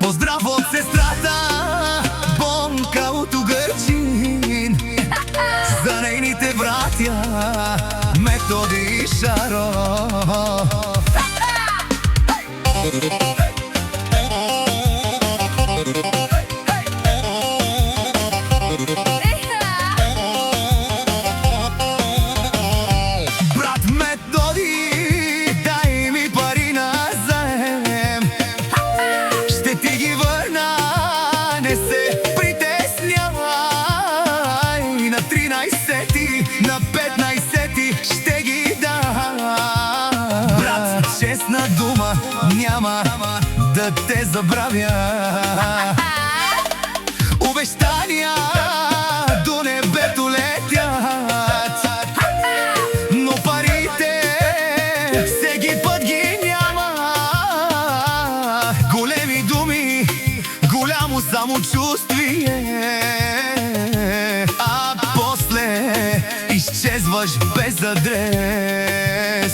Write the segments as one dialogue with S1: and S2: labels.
S1: Поздрав от сестрата Бонка от Угърчин, за нейните братя Методи и Шаро. Брат Методи, дай ми пари назаем, ще ти ги върна, не се притеснявай. На 13-ти, на 15-ти ще ги дам. Брат, честна дума, няма да те забравя. Обещания до небето летят, но парите всеки път ги няма. Големи думи, голямо самочувствие, а после изчезваш без адрес.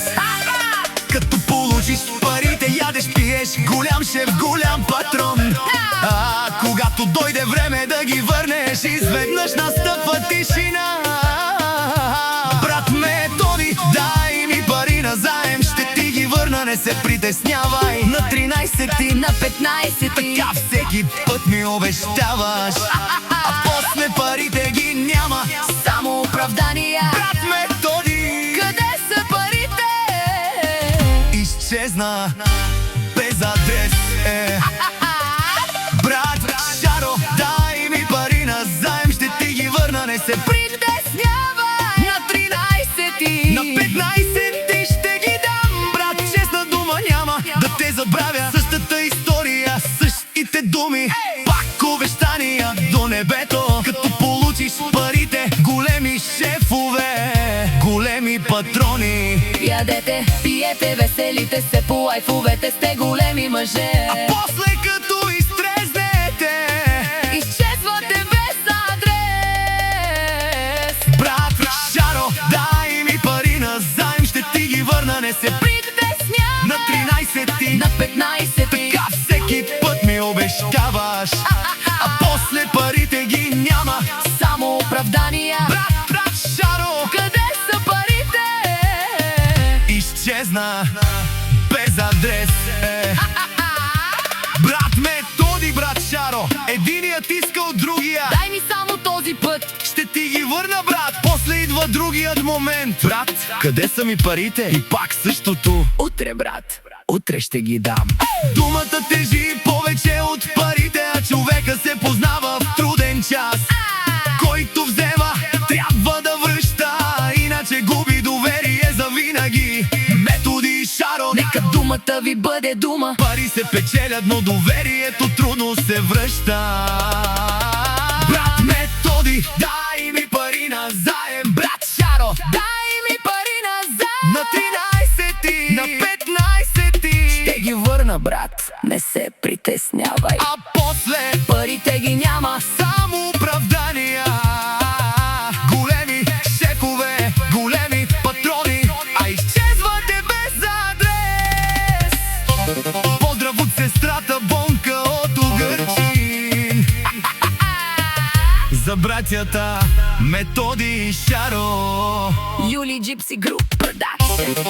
S1: Като получиш парите, ядеш, пиеш, голям шеф, голям патрон. А когато дойде време да ги върнеш, изведнъж настъпва тишина. Брат Методи, дай ми пари назаем, ще ти ги върна, не се притеснявай. На 13-ти, на 15-ти, така всеки път ми обещаваш, а после парите ги няма, само оправдания. Брат Методи, къде са парите? Изчезна без адрес. Брат Шаро, дай ми пари назаем, ще ти ги върна, не се притеснявай. На 13-ти, на 15-ти ще ги дам. Брат, честна дума, няма да те забравя. Същата история, същите думи, пак обещания до небето. Като получиш парите, големи шефове, големи патрони.
S2: Ядете, пиете, веселите се по лайфовете, сте големи мъже.
S1: А после като изтрезнете,
S2: изчезвате без адрес.
S1: брат Шаро, дай ми пари назаем, ще ти ги върна, не се
S2: Притеснявай.
S1: на 13-ти,
S2: На 15-ти,
S1: така всеки път ми обещаваш, а после парите ги няма,
S2: само оправдания.
S1: брат Шаро,
S2: Къде са парите?
S1: изчезна без адрес. Брат Методи, брат Шаро, единият иска от другия.
S2: Дай ми само този път.
S1: Ще ти ги върна, брат. После идва другият момент. Брат, къде са ми парите? И пак същото.
S2: Утре, брат, утре ще ги дам.
S1: Думата тежи повече от парите, а човека се познава в труден час. Който взема, трябва да връща, иначе губи доверие завинаги. Методи и Шаро,
S2: Нека думата ви бъде дума.
S1: пари се печелят, но доверието трудно се връща. Брат Методи, дай ми пари назаем. Брат Шаро,
S2: Дай ми пари назад.
S1: на 13-ти, на 15-ти
S2: Ще ги върна, брат, не се притеснявай.
S1: а после
S2: Парите ги няма,
S1: само оправдания. Големи шефове, големи патрони, а изчезвате без адрес. Поздрав от сестрата Бонка от Угърчин, за братята Методи и Шаро.
S2: Юли Джипси Груп Продакшн.